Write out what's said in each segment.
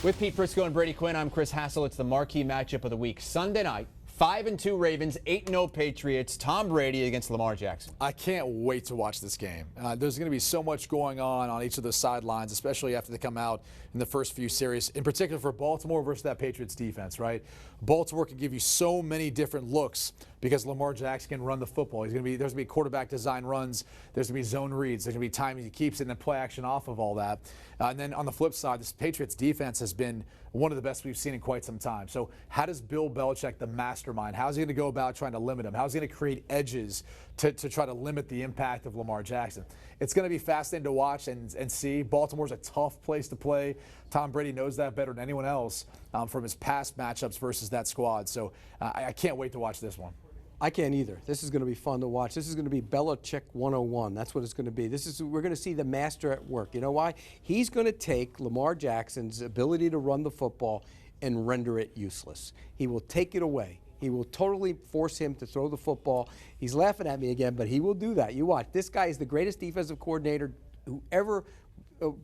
With Pete Prisco and Brady Quinn, I'm Chris Hassel. It's the marquee matchup of the week. Sunday night, 5-2 Ravens, 8-0 Patriots. Tom Brady against Lamar Jackson. I can't wait to watch this game. There's going to be so much going on each of the sidelines, especially after they come out in the first few series, in particular for Baltimore versus that Patriots defense, right? Baltimore can give you so many different looks because Lamar Jackson can run the football. There's going to be quarterback design runs. There's going to be zone reads. There's going to be times he keeps it and then play action off of all that. And then on the flip side, this Patriots defense has been one of the best we've seen in quite some time. So how does Bill Belichick, the mastermind, how's he going to go about trying to limit him? How's he going to create edges to try to limit the impact of Lamar Jackson? It's going to be fascinating to watch and see. Baltimore's a tough place to play. Tom Brady knows that better than anyone else from his past matchups versus that squad. So I can't wait to watch this one. I can't either. This is going to be fun to watch. This is going to be Belichick 101. That's what it's going to be. We're going to see the master at work. You know why? He's going to take Lamar Jackson's ability to run the football and render it useless. He will take it away. He will totally force him to throw the football. He's laughing at me again, but he will do that. You watch. This guy is the greatest defensive coordinator who ever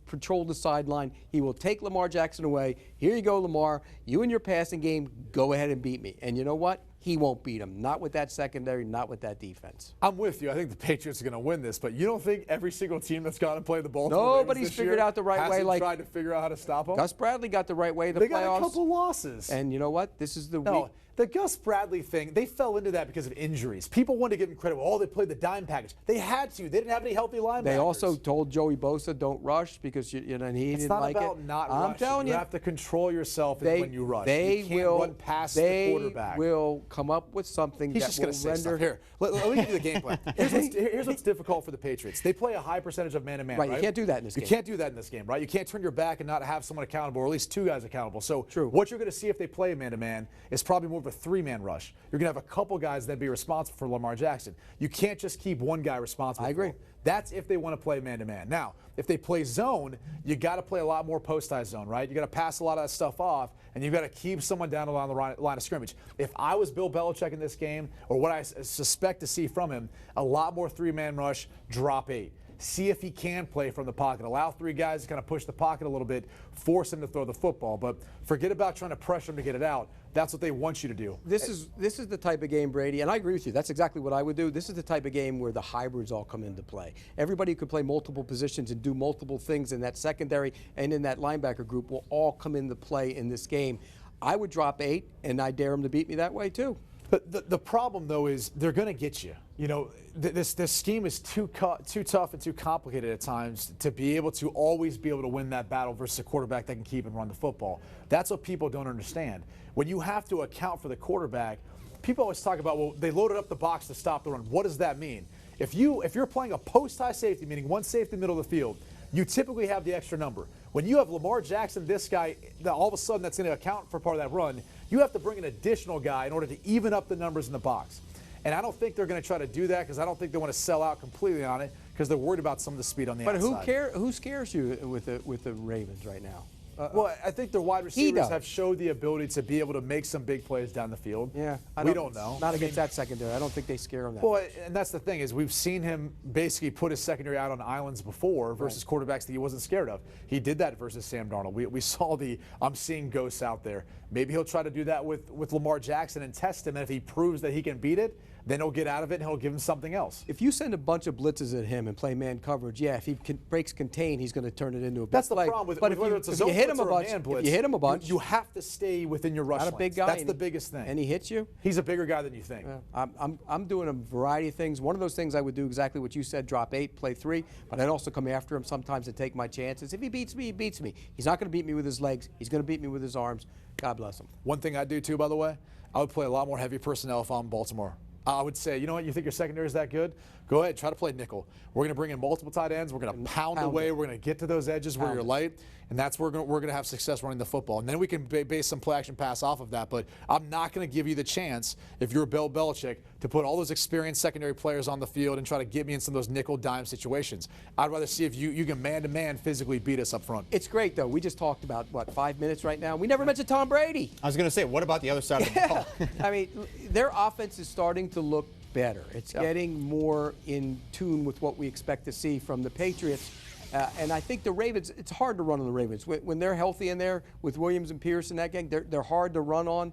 patrolled the sideline. He will take Lamar Jackson away. Here you go, Lamar. You and your passing game, go ahead and beat me. And you know what? He won't beat him. Not with that secondary, not with that defense. I'm with you. I think the Patriots are going to win this, but you don't think every single team that's gone and played the Baltimore Nobody's Ravens figured out the right way. Like tried to figure out how to stop them? Gus Bradley got the right way in the playoffs. They got a couple losses. And you know what? This is the week. The Gus Bradley thing, they fell into that because of injuries. People wanted to give him credit. Oh, they played the dime package. They had to. They didn't have any healthy linebackers. They also told Joey Bosa, don't rush because and he didn't like it. It's not about not rushing. I'm telling you. You have to control yourself when you rush. You can't run past the quarterback. They will come up with something that will render. Here, let me give you the game plan. Here's what's difficult for the Patriots. They play a high percentage of man-to-man, right? You can't do that in this game. You can't do that in this game, right? You can't turn your back and not have someone accountable, or at least two guys accountable. So what you're going to see if they play man-to-man is probably more of a three-man rush. You're going to have a couple guys that be responsible for Lamar Jackson. You can't just keep one guy responsible. I agree. That's if they want to play man-to-man. Now, if they play zone, you got to play a lot more post-high zone, right? You got to pass a lot of that stuff off, and you've got to keep someone down along the line of scrimmage. If I was Bill Belichick in this game, or what I suspect to see from him, a lot more three-man rush, drop 8. See if he can play from the pocket. Allow three guys to kind of push the pocket a little bit, force him to throw the football. But forget about trying to pressure him to get it out. That's what they want you to do. This is the type of game, Brady, and I agree with you. That's exactly what I would do. This is the type of game where the hybrids all come into play. Everybody who could play multiple positions and do multiple things in that secondary and in that linebacker group will all come into play in this game. I would drop 8, and I dare them to beat me that way too. But the problem, though, is they're going to get you. You know, this scheme is too tough and too complicated at times to be able to always be able to win that battle versus a quarterback that can keep and run the football. That's what people don't understand. When you have to account for the quarterback, people always talk about, well, they loaded up the box to stop the run. What does that mean? If you're playing a post-high safety, meaning one safety middle of the field, you typically have the extra number. When you have Lamar Jackson, this guy, all of a sudden that's going to account for part of that run, you have to bring an additional guy in order to even up the numbers in the box. And I don't think they're going to try to do that because I don't think they want to sell out completely on it because they're worried about some of the speed on the outside. But who scares you with the Ravens right now? Well, I think their wide receivers have showed the ability to be able to make some big plays down the field. Yeah, we don't know. Not against that secondary. I don't think they scare him that much. Well, and that's the thing is we've seen him basically put his secondary out on islands before versus quarterbacks that he wasn't scared of. He did that versus Sam Darnold. We saw I'm seeing ghosts out there. Maybe he'll try to do that with Lamar Jackson and test him, and if he proves that he can beat it, then he'll get out of it and he'll give him something else. If you send a bunch of blitzes at him and play man coverage, if he breaks contain, he's going to turn it into a big That's the play. problem with whether it's a zone blitz or a man blitz. If you hit him a bunch, you have to stay within your rush lanes. Not a big guy. That's the biggest thing. And he hits you. He's a bigger guy than you think. I'm doing a variety of things. One of those things I would do exactly what you said: drop 8, play 3. But I'd also come after him sometimes and take my chances. If he beats me, he beats me. He's not going to beat me with his legs. He's going to beat me with his arms. God bless him. One thing I do too, by the way, I would play a lot more heavy personnel if I'm Baltimore. I would say, you know what, you think your secondary is that good? Go ahead, try to play nickel. We're going to bring in multiple tight ends. We're going to pound away. We're going to get to those edges where you're light, and that's where we're going to have success running the football. And then we can base some play action pass off of that. But I'm not going to give you the chance, if you're Bill Belichick, to put all those experienced secondary players on the field and try to get me in some of those nickel dime situations. I'd rather see if you can man-to-man physically beat us up front. It's great, though. We just talked about, 5 minutes right now? We never mentioned Tom Brady. I was going to say, what about the other side of the ball? I mean, their offense is starting to look better. It's getting more in tune with what we expect to see from the Patriots. And I think the Ravens, it's hard to run on the Ravens. When they're healthy in there with Williams and Pierce and that gang, they're hard to run on.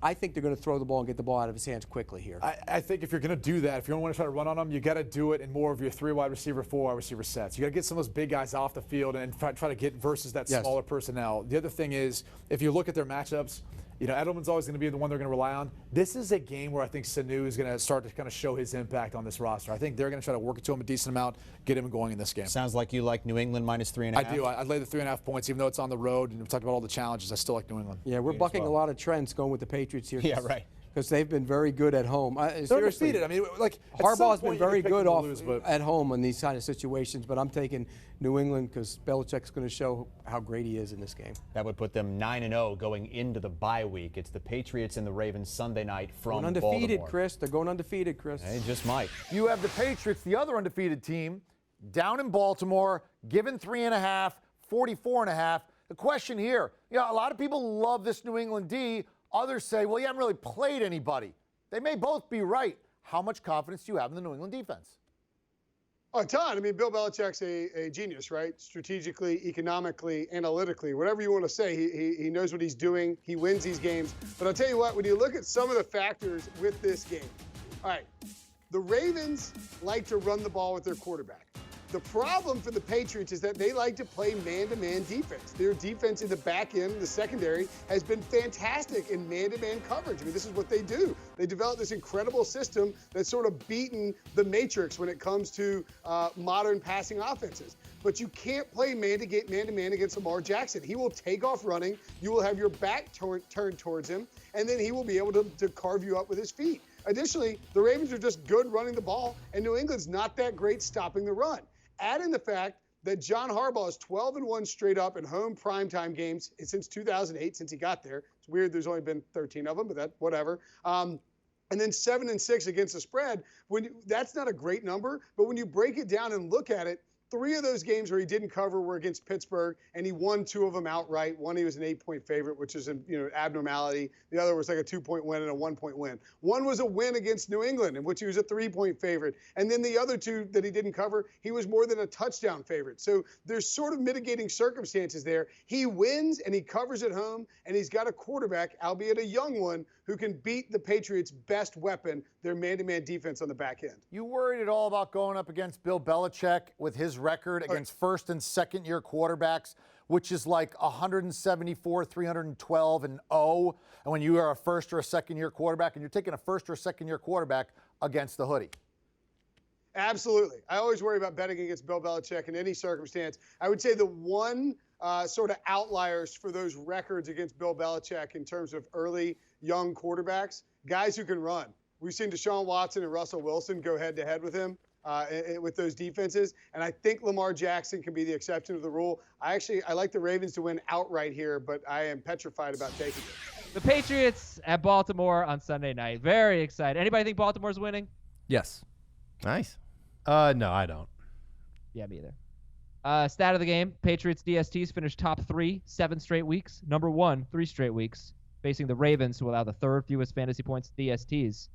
I think they're going to throw the ball and get the ball out of his hands quickly here. I think if you're going to do that, if you don't want to try to run on them, you got to do it in more of your 3 wide receiver, 4 wide receiver sets. You got to get some of those big guys off the field and try to get versus that smaller personnel. The other thing is, if you look at their matchups, Edelman's always going to be the one they're going to rely on. This is a game where I think Sanu is going to start to kind of show his impact on this roster. I think they're going to try to work it to him a decent amount, get him going in this game. Sounds like you like New England minus 3.5. I do. I lay the 3.5 points, even though it's on the road, and we talked about all the challenges. I still like New England. Yeah, we're bucking a lot of trends going with the Patriots here. Yeah, right. Because they've been very good at home. They're Seriously, defeated. I mean, like Harbaugh's been very good at home in these kind of situations, but I'm taking New England because Belichick's going to show how great he is in this game. That would put them 9-0 going into the bye week. It's the Patriots and the Ravens Sunday night from Going undefeated, Baltimore. Chris. They're going undefeated, Chris. They just might. You have the Patriots, the other undefeated team, down in Baltimore, given 3.5, 44.5. The question here, a lot of people love this New England D. Others say, well, you haven't really played anybody. They may both be right. How much confidence do you have in the New England defense? A ton. I mean, Bill Belichick's a genius, right? Strategically, economically, analytically, whatever you want to say. He knows what he's doing. He wins these games. But I'll tell you what, when you look at some of the factors with this game, all right, the Ravens like to run the ball with their quarterback. The problem for the Patriots is that they like to play man-to-man defense. Their defense in the back end, the secondary, has been fantastic in man-to-man coverage. I mean, this is what they do. They developed this incredible system that's sort of beaten the matrix when it comes to modern passing offenses. But you can't play man-to-man against Lamar Jackson. He will take off running. You will have your back turned towards him, and then he will be able to carve you up with his feet. Additionally, the Ravens are just good running the ball, and New England's not that great stopping the run. Add in the fact that John Harbaugh is 12-1 straight up in home primetime games since 2008, since he got there. It's weird there's only been 13 of them, but whatever. And then 7-6 against the spread. That's not a great number, but when you break it down and look at it, 3 of those games where he didn't cover were against Pittsburgh, and he won 2 of them outright. One, he was an 8-point favorite, which is an abnormality. The other was like a 2-point win and a 1-point win. One was a win against New England, in which he was a 3-point favorite. And then the other 2 that he didn't cover, he was more than a touchdown favorite. So there's sort of mitigating circumstances there. He wins and he covers at home, and he's got a quarterback, albeit a young one, who can beat the Patriots' best weapon, their man-to-man defense on the back end. You worried at all about going up against Bill Belichick with his record against first and second year quarterbacks, which is like 174, 312, and 0. And when you are a first or a second year quarterback, and you're taking a first or a second year quarterback against the hoodie. Absolutely. I always worry about betting against Bill Belichick in any circumstance. I would say the one sort of outliers for those records against Bill Belichick in terms of early young quarterbacks, guys who can run. We've seen Deshaun Watson and Russell Wilson go head-to-head with him with those defenses, and I think Lamar Jackson can be the exception to the rule. I like the Ravens to win outright here, but I am petrified about taking it. The Patriots at Baltimore on Sunday night. Very excited. Anybody think Baltimore's winning? Yes. Nice. No, I don't. Yeah, me either. Stat of the game, Patriots DSTs finished top 3, 7 straight weeks. Number 1, 3 straight weeks, facing the Ravens, who allow the 3rd fewest fantasy points DSTs.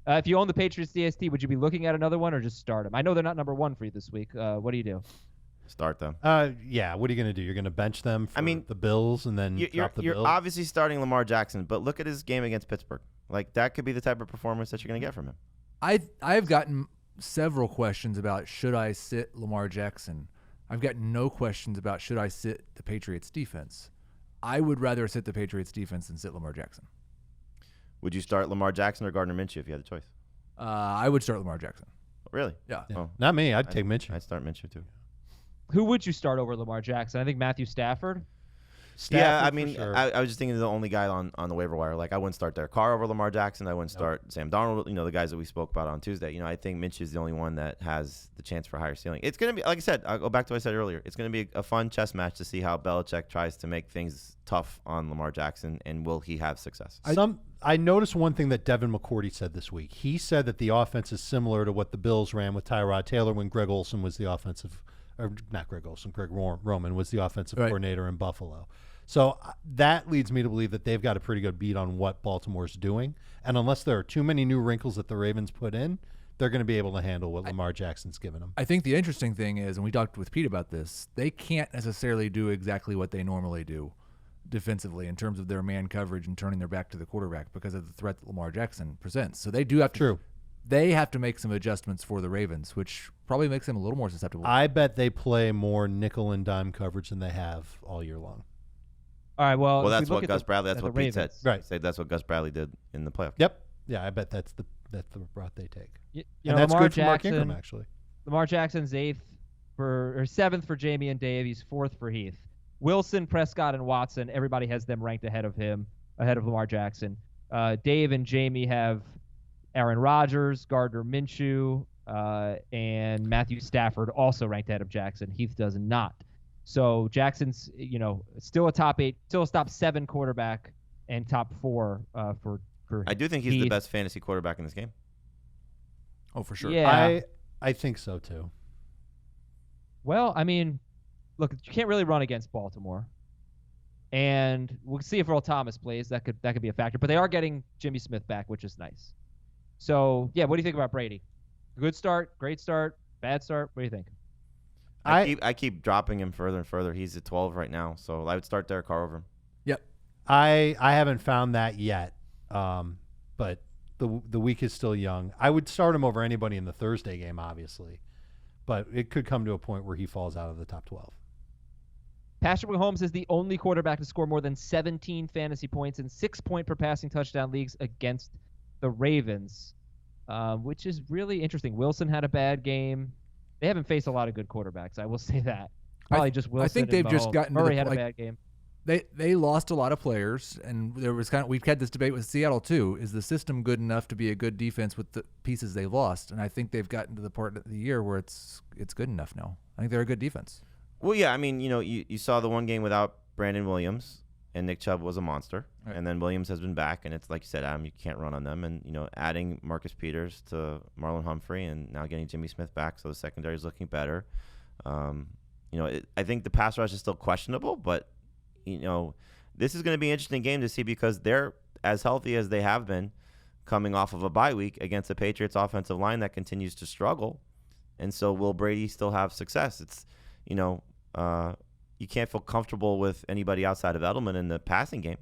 If you own the Patriots DST, would you be looking at another one or just start them? I know they're not number 1 for you this week. What do you do? Start them. Yeah, what are you going to do? You're going to bench them for the Bills and then drop the Bills? You're obviously starting Lamar Jackson, but look at his game against Pittsburgh. Like, that could be the type of performance that you're going to get from him. I've gotten several questions about should I sit Lamar Jackson. I've got no questions about should I sit the Patriots defense. I would rather sit the Patriots defense than sit Lamar Jackson. Would you start Lamar Jackson or Gardner Minshew if you had the choice? I would start Lamar Jackson. Really? Yeah. Oh. Not me. I'd take Minshew. I'd start Minshew too. Who would you start over Lamar Jackson? I think Matthew Stafford. Yeah, I mean, sure. I was just thinking of the only guy on the waiver wire. Like, I wouldn't start Derek Carr over Lamar Jackson. I wouldn't start Sam Darnold, the guys that we spoke about on Tuesday. I think Mitch is the only one that has the chance for a higher ceiling. It's going to be, like I said, I'll go back to what I said earlier. It's going to be a fun chess match to see how Belichick tries to make things tough on Lamar Jackson, and will he have success? I noticed one thing that Devin McCourty said this week. He said that the offense is similar to what the Bills ran with Tyrod Taylor when Greg Olson was the offensive, or not Greg Olson, Greg Roman was the offensive coordinator in Buffalo. So that leads me to believe that they've got a pretty good beat on what Baltimore's doing. And unless there are too many new wrinkles that the Ravens put in, they're going to be able to handle what Lamar Jackson's given them. I think the interesting thing is, and we talked with Pete about this, they can't necessarily do exactly what they normally do defensively in terms of their man coverage and turning their back to the quarterback because of the threat that Lamar Jackson presents. So they do have to. True. They have to make some adjustments for the Ravens, which probably makes them a little more susceptible. I bet they play more nickel and dime coverage than they have all year long. All right. Well, that's what Gus Bradley. That's what Pete said. Right. Say that's what Gus Bradley did in the playoffs. Yep. Yeah, I bet that's the route they take. And that's Lamar good for Mark Ingram, actually. Lamar Jackson's 7th for Jamie and Dave. He's 4th for Heath. Wilson, Prescott, and Watson. Everybody has them ranked ahead of Lamar Jackson. Dave and Jamie have Aaron Rodgers, Gardner Minshew, and Matthew Stafford also ranked ahead of Jackson. Heath does not. So Jackson's, still a top 8, still a top 7 quarterback and top 4 for I do think he's Heath. the best fantasy quarterback in this game. Oh, for sure. Yeah. I think so too. Well, I mean, look, you can't really run against Baltimore. And we'll see if Earl Thomas plays. That could be a factor. But they are getting Jimmy Smith back, which is nice. So, yeah, what do you think about Brady? Good start, great start, bad start? What do you think? I keep dropping him further and further. He's at 12 right now, so I would start Derek Carr over him. Yep. I haven't found that yet, but the week is still young. I would start him over anybody in the Thursday game, obviously, but it could come to a point where he falls out of the top 12. Patrick Mahomes is the only quarterback to score more than 17 fantasy points in 6-point per passing touchdown leagues against the Ravens, which is really interesting. Wilson had a bad game. They haven't faced a lot of good quarterbacks, I will say that. Probably just Wilson. I think they've just gotten Murray had a bad game. They lost a lot of players, and there was we've had this debate with Seattle too. Is the system good enough to be a good defense with the pieces they've lost? And I think they've gotten to the part of the year where it's good enough now. I think they're a good defense. Well, yeah, I mean, you saw the one game without Brandon Williams, and Nick Chubb was a monster. Right. And then Williams has been back, and it's like you said, Adam, you can't run on them. And, adding Marcus Peters to Marlon Humphrey and now getting Jimmy Smith back, so the secondary is looking better. I think the pass rush is still questionable, but, this is going to be an interesting game to see because they're as healthy as they have been coming off of a bye week against the Patriots offensive line that continues to struggle. And so will Brady still have success? It's, you can't feel comfortable with anybody outside of Edelman in the passing game.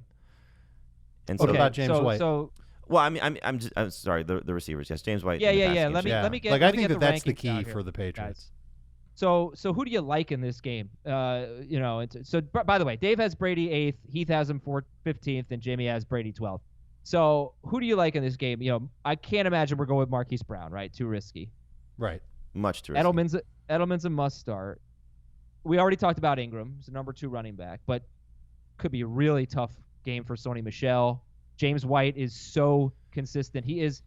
And what about James White? Well, I'm sorry, the receivers. Yes, James White. Yeah. Let me get. I think that's the rankings key out for here, the Patriots. guys. So who do you like in this game? So by the way, Dave has Brady 8th, Heath has him 15th, and Jamie has Brady 12th. So who do you like in this game? I can't imagine we're going with Marquise Brown, right? Too risky. Right. Much too risky. Edelman's a must start. We already talked about Ingram. He's the number 2 running back, but could be a really tough game for Sony Michel. James White is so consistent. He is,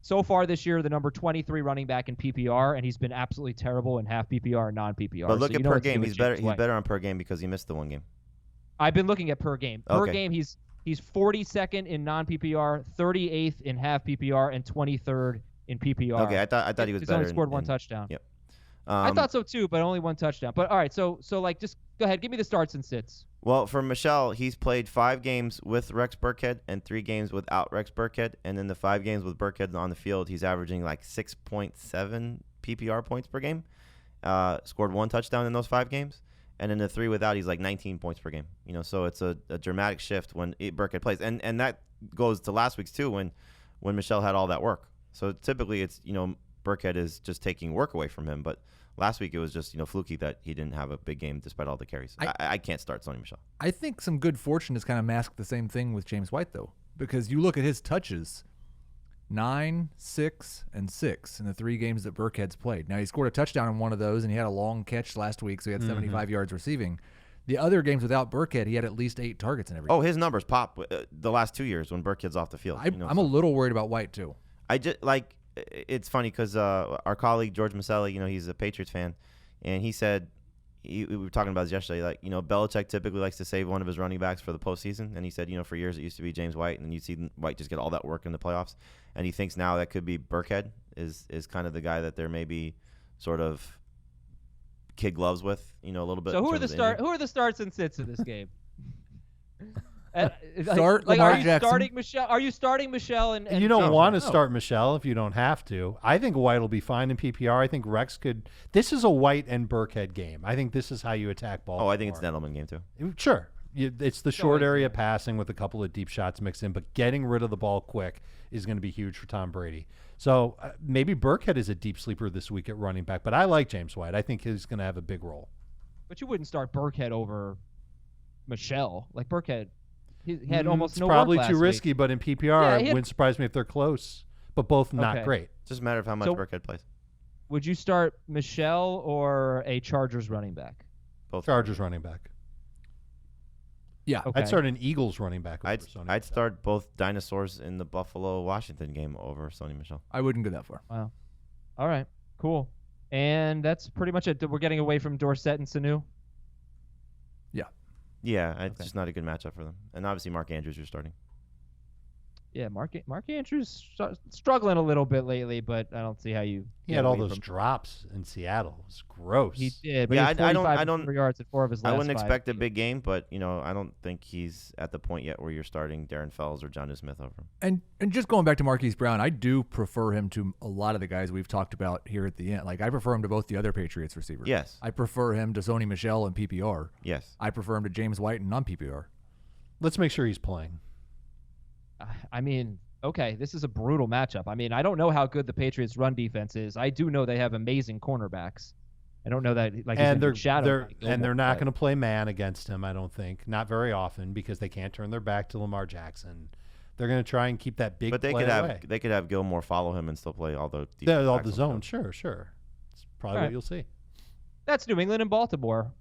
so far this year, the number 23 running back in PPR, and he's been absolutely terrible in half PPR and non-PPR. But look at per game. He's better. He's better on per game because he missed the one game. I've been looking at per game. Per game, he's 42nd in non-PPR, 38th in half PPR, and 23rd in PPR. Okay, I thought he was better. He's only scored one touchdown. Yep. I thought so too, but only one touchdown. But all right, so just go ahead, give me the starts and sits. Well, for Michel, he's played 5 games with Rex Burkhead and 3 games without Rex Burkhead, and in the 5 games with Burkhead on the field, he's averaging like 6.7 PPR points per game. Scored 1 touchdown in those 5 games, and in the 3 without, he's like 19 points per game. So it's a dramatic shift when Burkhead plays, and that goes to last week's too when Michel had all that work. So typically it's Burkhead is just taking work away from him, but last week it was just fluky that he didn't have a big game despite all the carries. I can't start Sony Michel. I think some good fortune has kind of masked the same thing with James White though, because you look at his touches, 9, 6, and 6 in the 3 games that Burkhead's played. Now he scored a touchdown in one of those, and he had a long catch last week, so he had 75 yards receiving. The other games without Burkhead, he had at least 8 targets in every game. Oh, his numbers pop the last 2 years when Burkhead's off the field. I'm a little worried about White too. It's funny because our colleague George Maselli, he's a Patriots fan, and he said we were talking about this yesterday. Belichick typically likes to save one of his running backs for the postseason, and he said, for years it used to be James White, and then you see White just get all that work in the playoffs, and he thinks now that could be Burkhead is kind of the guy that they're maybe sort of kid gloves with, a little bit. So who are the starts and sits in this game? Start Lamar are you Jackson. starting Michelle? Are you starting Michelle? And You don't James want to White? start Michelle if you don't have to. I think White will be fine in PPR. I think Rex could. This is a White and Burkhead game. I think this is how you attack Baltimore. Oh, I think it's an Edelman game too. Sure. It's the short always area is. passing with a couple of deep shots mixed in, but getting rid of the ball quick is going to be huge for Tom Brady. So maybe Burkhead is a deep sleeper this week at running back, but I like James White. I think he's going to have a big role. But you wouldn't start Burkhead over Michelle. Like Burkhead, he had almost It's no probably work too last risky, week. but in PPR, Yeah, it he had- wouldn't surprise me if they're close, but both not Okay. great. It's just a matter of how much So- Burkhead plays. Would you start Michelle or a Chargers running back? Both. Chargers running back. Yeah. Okay. I'd start an Eagles running back. Over Sony I'd Michel. start both dinosaurs in the Buffalo-Washington game over Sony Michel. I wouldn't go that far. Wow. All right. Cool. And that's pretty much it. We're getting away from Dorsett and Sanu. Yeah, it's Okay. just not a good matchup for them. And obviously Mark Andrews you're starting. Yeah, Mark Andrews struggling a little bit lately, but I don't see how you. He get had all away those from- drops in Seattle. It was gross. He did. But Yeah, he had I don't- 45 yards at 4 of his last I wouldn't 5 expect a games. big game, but I don't think he's at the point yet where you're starting Darren Fells or Jonnu Smith over him. And just going back to Marquise Brown, I do prefer him to a lot of the guys we've talked about here at the end. Like I prefer him to both the other Patriots receivers. Yes. I prefer him to Sony Michel in PPR. Yes. I prefer him to James White in non-PPR. Let's make sure he's playing. I mean, okay, this is a brutal matchup. I mean, I don't know how good the Patriots' run defense is. I do know they have amazing cornerbacks. I don't know that like And he's they're not going to play man against him. I don't think, not very often, because they can't turn their back to Lamar Jackson. They're going to try and keep that big. But they play could away. have Gilmore follow him and still play all the All the backs on zone. the field. Sure. It's probably All what right. you'll see. That's New England and Baltimore.